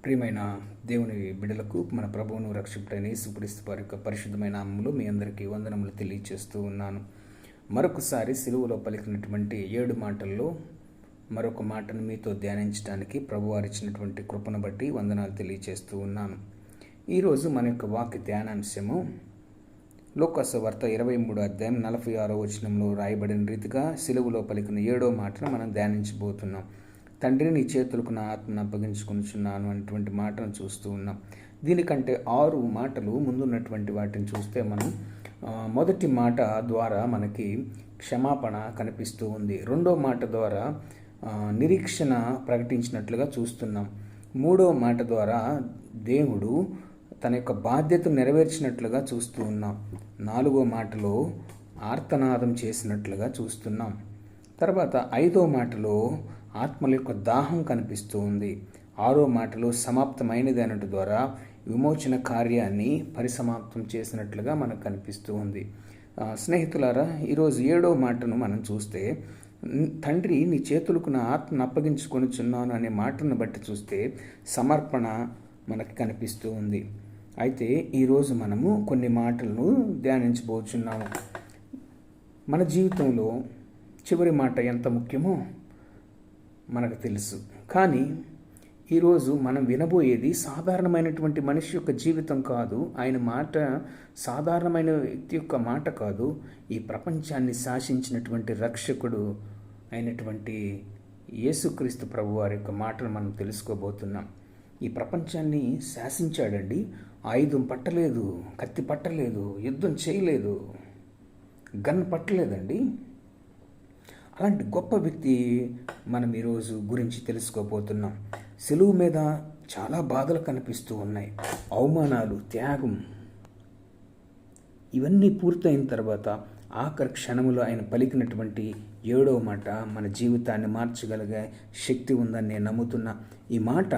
ప్రియమైన దేవుని బిడ్డలకు మన ప్రభువును రక్షకుడైన యేసుక్రీస్తు వారి యొక్క పరిశుద్ధమైన నామములో మీ అందరికీ వందనములు తెలియచేస్తూ ఉన్నాను. మరొకసారి సిలువలో పలికినటువంటి 7 మాటల్లో మరొక మాటను మీతో ధ్యానించడానికి ప్రభువారు ఇచ్చినటువంటి కృపను బట్టి వందనాలు తెలియచేస్తూ ఉన్నాను. ఈరోజు మన యొక్క వాక్య ధ్యానాంశము లూకాసు వార్త 23వ అధ్యాయం 46వ వచనంలో రాయబడిన రీతిగా సిలువలో పలికిన 7వ మాటను మనం ధ్యానించబోతున్నాం. తండ్రి, నీ చేతులకు నా ఆత్మను అప్పగించుకొనిచున్నాను అనేటువంటి మాటను చూస్తూ ఉన్నాం. దీనికంటే 6 మాటలు ముందున్నటువంటి వాటిని చూస్తే మనం మొదటి మాట ద్వారా మనకి క్షమాపణ కనిపిస్తూ ఉంది. రెండో మాట ద్వారా నిరీక్షణ ప్రకటించినట్లుగా చూస్తున్నాం. మూడో మాట ద్వారా దేవుడు తన యొక్క బాధ్యతను నెరవేర్చినట్లుగా చూస్తూ ఉన్నాం. 4వ మాటలో ఆర్తనాదం చేసినట్లుగా చూస్తున్నాం. తర్వాత 5వ మాటలో ఆత్మల యొక్క దాహం కనిపిస్తూ ఉంది. 6వ మాటలో సమాప్తమైనది అనట ద్వారా విమోచన కార్యాన్ని పరిసమాప్తం చేసినట్లుగా మనకు కనిపిస్తూ ఉంది. స్నేహితులారా, ఈరోజు 7వ మాటను మనం చూస్తే, తండ్రి, నీ చేతులకు నా ఆత్మను అప్పగించుకొనిచున్నాను అనే మాటను బట్టి చూస్తే సమర్పణ మనకి కనిపిస్తూ ఉంది. అయితే ఈరోజు మనము కొన్ని మాటలను ధ్యానించబోతున్నాము. మన జీవితంలో చివరి మాట ఎంత ముఖ్యమో మనకు తెలుసు. కానీ ఈరోజు మనం వినబోయేది సాధారణమైనటువంటి మనిషి యొక్క జీవితం కాదు. ఆయన మాట సాధారణమైన వ్యక్తి యొక్క మాట కాదు. ఈ ప్రపంచాన్ని శాసించినటువంటి రక్షకుడు అయినటువంటి యేసుక్రీస్తు ప్రభు వారి యొక్క మాటను మనం తెలుసుకోబోతున్నాం. ఈ ప్రపంచాన్ని శాసించాడండి. ఆయుధం పట్టలేదు, కత్తి పట్టలేదు, యుద్ధం చేయలేదు, గన్ పట్టలేదండి. అలాంటి గొప్ప వ్యక్తి మనం ఈరోజు గురించి తెలుసుకోబోతున్నాం. సిలువ మీద చాలా బాధలు కనిపిస్తూ ఉన్నాయి, అవమానాలు, త్యాగం. ఇవన్నీ పూర్తయిన తర్వాత ఆఖరి క్షణములో ఆయన పలికినటువంటి 7వ మాట మన జీవితాన్ని మార్చగలిగే శక్తి ఉందని నేను నమ్ముతున్నా. ఈ మాట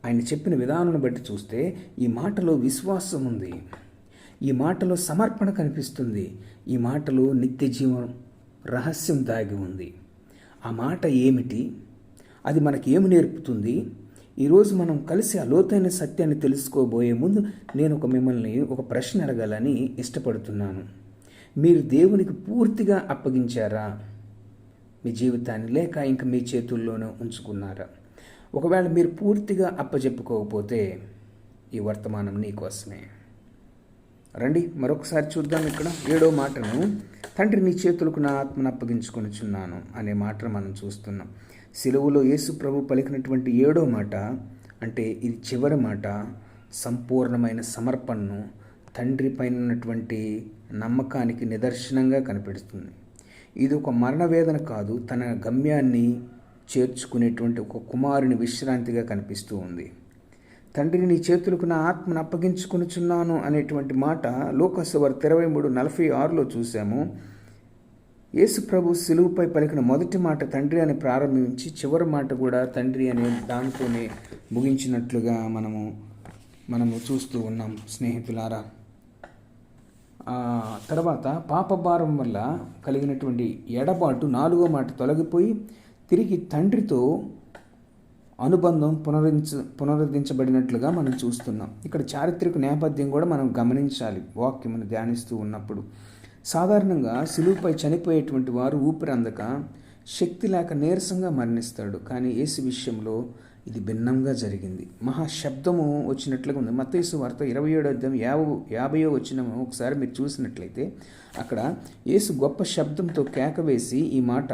ఆయన చెప్పిన విధానాన్ని బట్టి చూస్తే ఈ మాటలో విశ్వాసం ఉంది, ఈ మాటలో సమర్పణ కనిపిస్తుంది, ఈ మాటలో నిత్య జీవం రహస్యం దాగి ఉంది. ఆ మాట ఏమిటి? అది మనకి ఏమి నేర్పుతుంది? ఈరోజు మనం కలిసి ఆ లోతైన సత్యాన్ని తెలుసుకోబోయే ముందు నేను మిమ్మల్ని ఒక ప్రశ్న అడగాలని ఇష్టపడుతున్నాను. మీరు దేవునికి పూర్తిగా అప్పగించారా మీ జీవితాన్ని, లేక ఇంకా మీ చేతుల్లోనే ఉంచుకున్నారా? ఒకవేళ మీరు పూర్తిగా అప్పచెప్పుకోకపోతే ఈ వర్తమానం నీకోసమే. రండి మరొకసారి చూద్దాం. ఇక్కడ 7వ మాటను, తండ్రి, నీ చేతులకు నా ఆత్మను అప్పగించుకొనిచున్నాను అనే మాటను మనం చూస్తున్నాం. సిలువలో యేసు ప్రభు పలికినటువంటి 7వ మాట, అంటే ఇది చివరి మాట, సంపూర్ణమైన సమర్పణను, తండ్రి పైన ఉన్నటువంటి నమ్మకానికి నిదర్శనంగా కనిపిస్తుంది. ఇది ఒక మరణ వేదన కాదు, తన గమ్యాన్ని చేర్చుకునేటువంటి ఒక కుమారుని విశ్రాంతిగా కనిపిస్తూ ఉంది. తండ్రి, నీ చేతులకు నా ఆత్మను అప్పగించుకొనిచున్నాను అనేటువంటి మాట లూకాసు వార్త 23:46లో చూసాము. యేసు ప్రభు సిలువపై పలికిన మొదటి మాట తండ్రి అని ప్రారంభించి చివరి మాట కూడా తండ్రి అనే దానితోనే ముగించినట్లుగా మనము చూస్తూ ఉన్నాం. స్నేహితులారా, తర్వాత పాపభారం వల్ల కలిగినటువంటి ఎడబాటు 4వ మాట తొలగిపోయి తిరిగి తండ్రితో అనుబంధం పునరుద్ధరించబడినట్లుగా మనం చూస్తున్నాం. ఇక్కడ చారిత్రక నేపథ్యం కూడా మనం గమనించాలి. వాక్యమును ధ్యానిస్తూ ఉన్నప్పుడు సాధారణంగా సిలువపై చనిపోయేటువంటి వారు ఊపిరి అందక శక్తి లేక నీరసంగా మరణిస్తాడు. కానీ యేసు విషయంలో ఇది భిన్నంగా జరిగింది. మహాశబ్దము వచ్చినట్లుగా ఉంది. మత్తయి వార్త 27వ అధ్యాయం 50వ వచనము ఒకసారి మీరు చూసినట్లయితే అక్కడ యేసు గొప్ప శబ్దంతో కేక వేసి ఈ మాట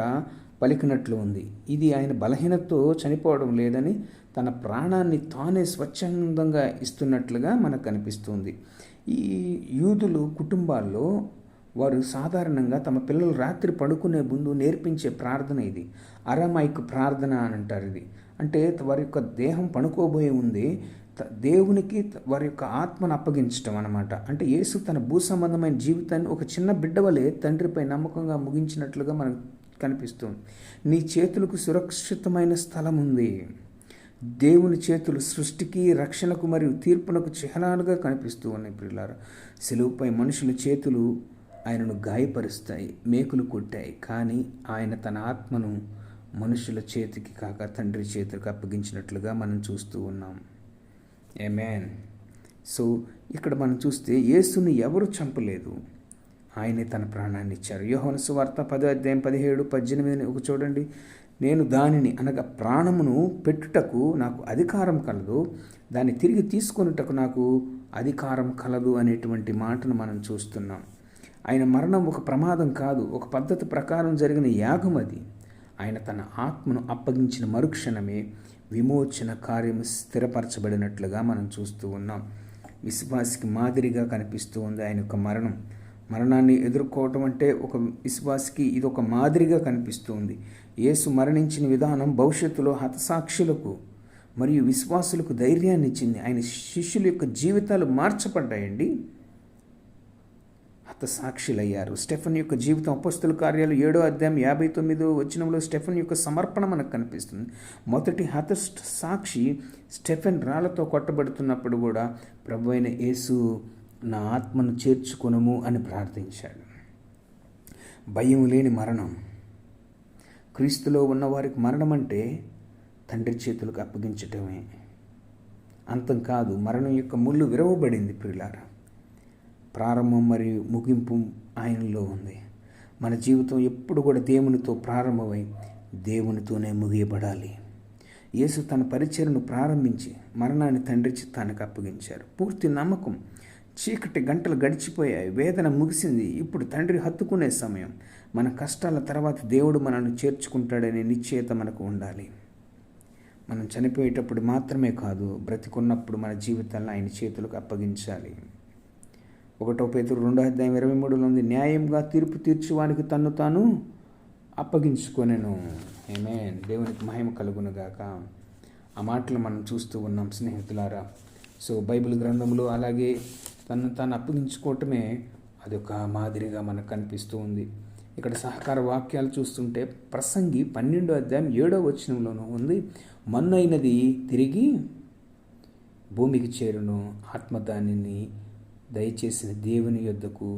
పలికినట్లు ఉంది. ఇది ఆయన బలహీనతతో చనిపోవడం లేదని తన ప్రాణాన్ని తానే స్వచ్ఛందంగా ఇస్తున్నట్లుగా మనకు కనిపిస్తుంది. ఈ యూదులు కుటుంబాల్లో వారు సాధారణంగా తమ పిల్లలు రాత్రి పడుకునే ముందు నేర్పించే ప్రార్థన ఇది. అరమైక్ ప్రార్థన అని అంటారు. ఇది అంటే వారి యొక్క దేహం పడుకోబోయే ఉంది, దేవునికి వారి యొక్క ఆత్మను అప్పగించటం అన్నమాట. అంటే యేసు తన భూ సంబంధమైన జీవితాన్ని ఒక చిన్న బిడ్డ వలె తండ్రిపై నమ్మకంగా ముగించినట్లుగా మనకు కనిపిస్తుంది. నీ చేతులకు సురక్షితమైన స్థలం ఉంది. దేవుని చేతులు సృష్టికి, రక్షణకు మరియు తీర్పునకు చిహ్నాలుగా కనిపిస్తూ ఉన్నాయి. ప్రియులారా, సిలువపై మనుషుల చేతులు ఆయనను గాయపరుస్తాయి, మేకులు కొట్టాయి. కానీ ఆయన తన ఆత్మను మనుషుల చేతికి కాక తండ్రి చేతికి అప్పగించినట్లుగా మనం చూస్తూ ఉన్నాం. ఆమేన్. సో ఇక్కడ మనం చూస్తే యేసుని ఎవరు చంపలేదు, ఆయనే తన ప్రాణాన్ని ఇచ్చారు. యోహాను సువార్త 10:17-18 ఒక చూడండి. నేను దానిని అనగా ప్రాణమును పెట్టుటకు నాకు అధికారం కలదు, దాన్ని తిరిగి తీసుకొనుటకు నాకు అధికారం కలదు అనేటువంటి మాటను మనం చూస్తున్నాం. ఆయన మరణం ఒక ప్రమాదం కాదు, ఒక పద్ధతి ప్రకారం జరిగిన యాగం అది. ఆయన తన ఆత్మను అప్పగించిన మరుక్షణమే విమోచన కార్యం స్థిరపరచబడినట్లుగా మనం చూస్తూ ఉన్నాం. విశ్వాసికి మాదిరిగా కనిపిస్తూ ఉంది ఆయన యొక్క మరణాన్ని ఎదుర్కోవటం అంటే ఒక విశ్వాసికి ఇది ఒక మాదిరిగా కనిపిస్తూ ఉంది. యేసు మరణించిన విధానం భవిష్యత్తులో హతసాక్షులకు మరియు విశ్వాసులకు ధైర్యాన్ని ఇచ్చింది. ఆయన శిష్యుల యొక్క జీవితాలు మార్చబడ్డాయండి, హతసాక్షులయ్యారు. స్టెఫెన్ యొక్క జీవితం అపోస్తలుల కార్యాలు 7:59 స్టెఫెన్ యొక్క సమర్పణ మనకు కనిపిస్తుంది. మొదటి హతసాక్షి స్టెఫెన్ రాళ్లతో కొట్టబడుతున్నప్పుడు కూడా ప్రభువైన యేసు నా ఆత్మను చేర్చుకొనుము అని ప్రార్థించాడు. భయం లేని మరణం. క్రీస్తులో ఉన్నవారికి మరణం అంటే తండ్రి చేతులకు అప్పగించటమే, అంతం కాదు. మరణం యొక్క ముళ్ళు విరవబడింది ప్రియులారా. ప్రారంభం మరియు ముగింపు ఆయనలో ఉంది. మన జీవితం ఎప్పుడు కూడా దేవునితో ప్రారంభమై దేవునితోనే ముగియబడాలి. యేసు తన పరిచర్యను ప్రారంభించి మరణాన్ని తండ్రి చిత్తానికి అప్పగించారు. పూర్తి నమ్మకం. చీకటి గంటలు గడిచిపోయాయి, వేదన ముగిసింది, ఇప్పుడు తండ్రి హత్తుకునే సమయం. మన కష్టాల తర్వాత దేవుడు మనల్ని చేర్చుకుంటాడనే నిశ్చయత మనకు ఉండాలి. మనం చనిపోయేటప్పుడు మాత్రమే కాదు, బ్రతికున్నప్పుడు మన జీవితాలను ఆయన చేతులకు అప్పగించాలి. 1 పేతురు 2:23 ఉంది, న్యాయంగా తీర్పు తీర్చువానికి తన్ను తాను అప్పగించుకొనెను. ఆమేన్. దేవునికి మహిమ కలుగునుగాక. ఆ మాటలు మనం చూస్తూ ఉన్నాం స్నేహితులారా. సో బైబిల్ గ్రంథంలో అలాగే తను తాను అప్పగించుకోవటమే అదొక మాదిరిగా మనకు కనిపిస్తూ ఉంది. ఇక్కడ సహకార వాక్యాలు చూస్తుంటే ప్రసంగి 12:7 ఉంది, మన్నైనది తిరిగి భూమికి చేరును, ఆత్మ దానిని దయచేసిన దేవుని యొద్దకు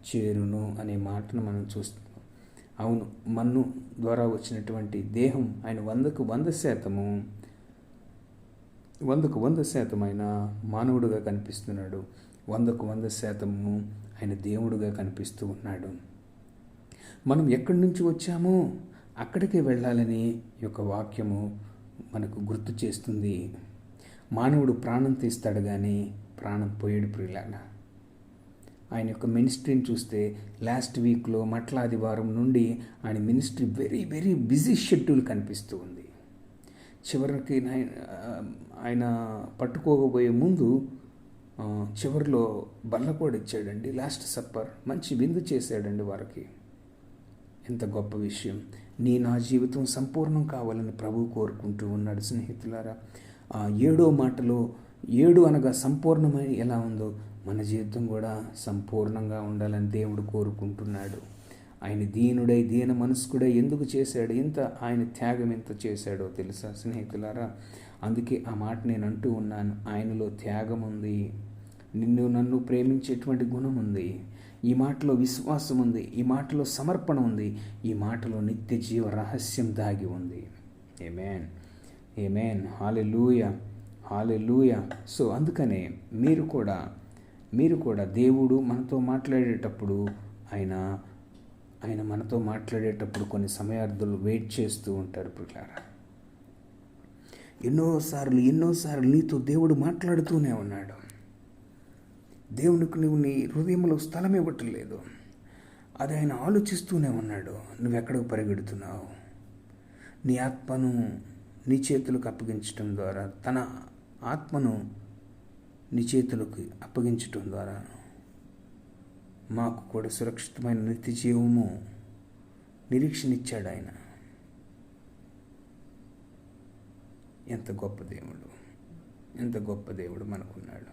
చేరును అనే మాటను మనం చూస్తున్నాం. అవును, మన్ను ద్వారా వచ్చినటువంటి దేహం ఆయన 100% ఆయన మానవుడుగా కనిపిస్తున్నాడు. 100% ఆయన దేవుడుగా కనిపిస్తూ ఉన్నాడు. మనం ఎక్కడి నుంచి వచ్చామో అక్కడికే వెళ్ళాలని యొక్క వాక్యము మనకు గుర్తు చేస్తుంది. మానవుడు ప్రాణం తీస్తాడు కానీ ప్రాణం పోయేడు ప్రియులారా. ఆయన యొక్క మినిస్ట్రీని చూస్తే లాస్ట్ వీక్లో మట్ల ఆదివారం నుండి ఆయన ministry very very busy schedule కనిపిస్తూ ఉంది. చివరికి ఆయన పట్టుకోబోయే ముందు చివరిలో బల్లకోడి ఇచ్చాడండి, లాస్ట్ సప్పర్, మంచి విందు చేశాడండి వారికి. ఎంత గొప్ప విషయం. నా జీవితం సంపూర్ణం కావాలని ప్రభువు కోరుకుంటూ ఉన్నాడు స్నేహితులారా. 7వ మాటలో 7 అనగా సంపూర్ణమై ఎలా ఉందో మన జీవితం కూడా సంపూర్ణంగా ఉండాలని దేవుడు కోరుకుంటున్నాడు. ఆయన దీనుడై దీన మనస్కుడై ఎందుకు చేశాడు, ఆయన త్యాగం ఎంత చేశాడో తెలుసా స్నేహితులారా. అందుకే ఆ మాట నేను అంటూ ఉన్నాను, ఆయనలో త్యాగం ఉంది, నిన్ను నన్ను ప్రేమించేటువంటి గుణం ఉంది, ఈ మాటలో విశ్వాసం ఉంది, ఈ మాటలో సమర్పణ ఉంది, ఈ మాటలో నిత్య జీవ రహస్యం దాగి ఉంది. ఆమేన్, ఆమేన్, హల్లెలూయా, హల్లెలూయా. సో అందుకనే మీరు కూడా దేవుడు మనతో మాట్లాడేటప్పుడు ఆయన మనతో మాట్లాడేటప్పుడు కొన్ని సమయార్థులు వెయిట్ చేస్తూ ఉంటారు పిల్లారా. ఎన్నోసార్లు నీతో దేవుడు మాట్లాడుతూనే ఉన్నాడు. దేవునికి నువ్వు నీ హృదయంలో స్థలం ఇవ్వటం లేదు, అది ఆయన ఆలోచిస్తూనే ఉన్నాడు. నువ్వెక్కడికి పరిగెడుతున్నావు? నీ ఆత్మను నీ చేతులకు అప్పగించటం ద్వారా, తన ఆత్మను నీ చేతులకు అప్పగించటం ద్వారా మాకు కూడా సురక్షితమైన నిత్య జీవము నిరీక్షణ ఇచ్చాడు ఆయన. ఎంత గొప్ప దేవుడు, ఎంత గొప్ప దేవుడు మనకున్నాడు,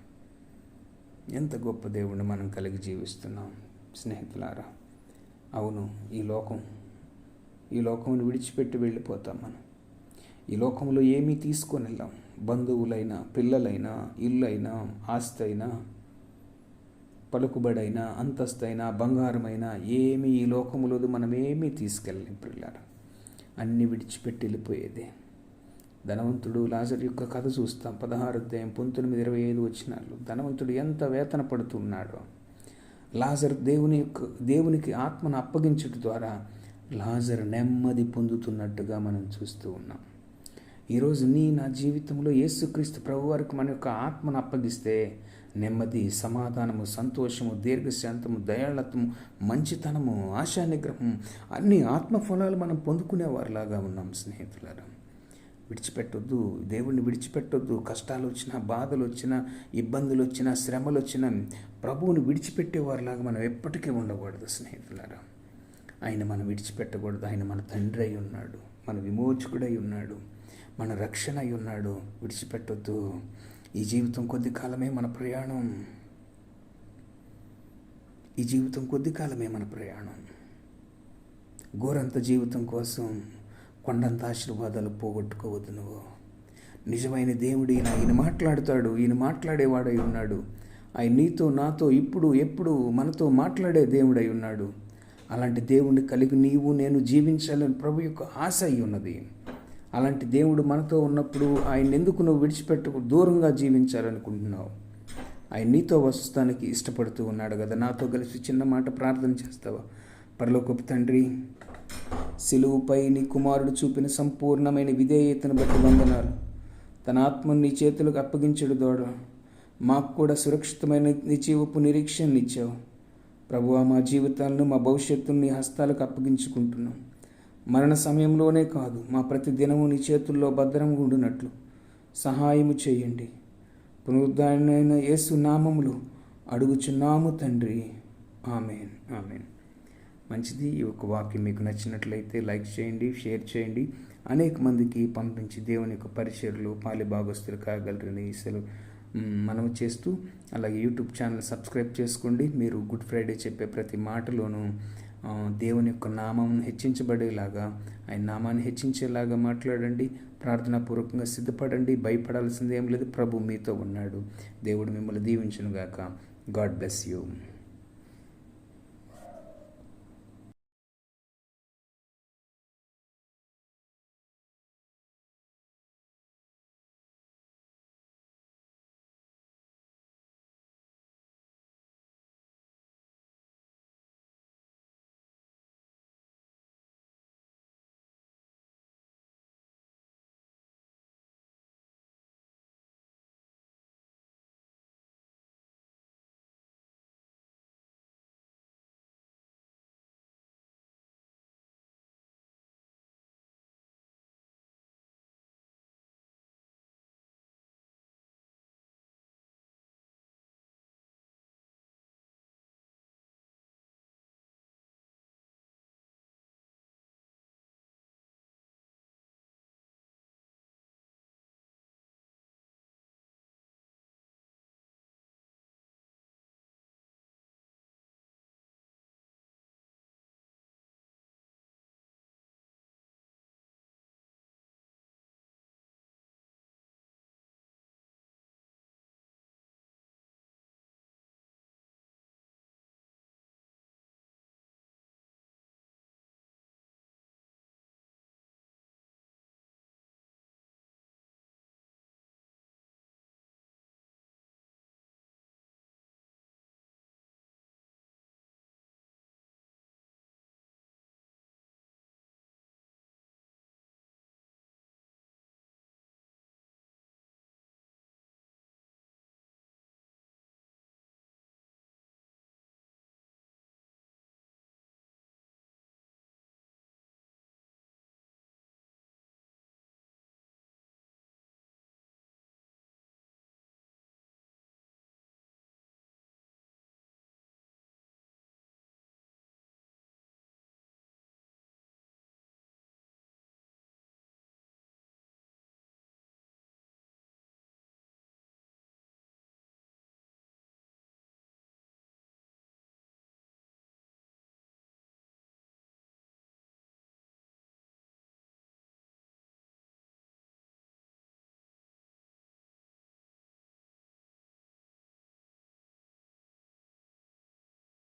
ఎంత గొప్ప దేవుడిని మనం కలిగి జీవిస్తున్నాం స్నేహితులారా. అవును, ఈ లోకమును విడిచిపెట్టి వెళ్ళిపోతాం మనం. ఈ లోకంలో ఏమీ తీసుకొని వెళ్ళాం. బంధువులైనా, పిల్లలైనా, ఇల్లైనా, ఆస్తి అయినా, పలుకుబడైనా, అంతస్తైనా, బంగారమైనా ఏమీ ఈ లోకములో మనం ఏమీ తీసుకెళ్ళలేం పిల్లలు. అన్నీ విడిచిపెట్టి వెళ్ళిపోయేదే. ధనవంతుడు లాజరు యొక్క కథ చూస్తాం. 16 అధ్యాయం 19, 25 వచనాలు. ధనవంతుడు ఎంత వేతన పడుతున్నాడో, లాజరు దేవునికి ఆత్మను అప్పగించడం ద్వారా లాజరు నెమ్మది పొందుతున్నట్టుగా మనం చూస్తూ ఉన్నాం. ఈరోజు నా జీవితంలో యేసుక్రీస్తు ప్రభువారికి మన యొక్క ఆత్మను అప్పగిస్తే నెమ్మది, సమాధానము, సంతోషము, దీర్ఘశాంతము, దయాళత్వము, మంచితనము, ఆశా నిగ్రహం, అన్ని ఆత్మఫలాలు మనం పొందుకునేవారిలాగా ఉన్నాం. స్నేహితులారా, విడిచిపెట్టొద్దు, దేవుణ్ణి విడిచిపెట్టొద్దు. కష్టాలు వచ్చినా, బాధలు వచ్చినా, ఇబ్బందులు వచ్చినా, శ్రమలు వచ్చినా ప్రభువుని విడిచిపెట్టేవారిలాగా మనం ఎప్పటికీ ఉండకూడదు. స్నేహితులారా, ఆయన మనం విడిచిపెట్టకూడదు. ఆయన మన తండ్రి అయి ఉన్నాడు, మన విమోచకుడై ఉన్నాడు, మన రక్షణ అయి ఉన్నాడు. విడిచిపెట్టొద్దు. ఈ జీవితం కొద్ది కాలమే మన ప్రయాణం. ఈ జీవితం కొద్ది కాలమే మన ప్రయాణం. గోరంత జీవితం కోసం కొండంత ఆశీర్వాదాలు పోగొట్టుకోవద్దు నువ్వు. నిజమైన దేవుడు ఈయన మాట్లాడతాడు, ఈయన మాట్లాడేవాడై ఉన్నాడు. ఆయన నీతో, నాతో, ఇప్పుడు, ఎప్పుడు మనతో మాట్లాడే దేవుడై ఉన్నాడు. అలాంటి దేవుడిని కలిగి నీవు, నేను జీవించాలని ప్రభు యొక్క ఆశ అయి ఉన్నది. అలాంటి దేవుడు మనతో ఉన్నప్పుడు ఆయన ఎందుకు నువ్వు విడిచిపెట్టకు దూరంగా జీవించాలనుకుంటున్నావు? ఆయన నీతో వస్తానికి ఇష్టపడుతూ ఉన్నాడు కదా. నాతో కలిసి చిన్న మాట ప్రార్థన చేస్తావా? పరలోకపు తండ్రి, సిలువుపై నీ కుమారుడు చూపిన సంపూర్ణమైన విధేయతను బట్టి వందనాలు. తన ఆత్మను నీ చేతులకు అప్పగించడు ద్వారా మాకు కూడా సురక్షితమైన నిజీవపు నిరీక్షణ ఇచ్చావు. ప్రభువా, మా జీవితాలను, మా భవిష్యత్తును నీ హస్తాలకు అప్పగించుకుంటున్నాం. మరణ సమయంలోనే కాదు, మా ప్రతి దినము నీ చేతుల్లో భద్రంగా ఉండినట్లు సహాయము చేయండి. పునరుద్ధరణైన యేసు నామములో అడుగుచున్నాము తండ్రి. Amen, amen. మంచిది. ఈ యొక్క వాక్యం మీకు నచ్చినట్లయితే లైక్ చేయండి, షేర్ చేయండి, అనేక మందికి పంపించి దేవుని యొక్క పరిచర్లు పాలి భాగస్తులు కాగలరని మనము చేస్తూ, అలాగే యూట్యూబ్ ఛానల్ సబ్స్క్రైబ్ చేసుకోండి. మీరు గుడ్ ఫ్రైడే చెప్పే ప్రతి మాటలోనూ దేవుని యొక్క నామం హెచ్చించబడేలాగా, ఆయన నామాన్ని హెచ్చించేలాగా మాట్లాడండి. ప్రార్థనాపూర్వకంగా సిద్ధపడండి. భయపడాల్సింది ఏం లేదు. ప్రభు మీతో ఉన్నాడు. దేవుడు మిమ్మల్ని దీవించునుగాక. God bless you.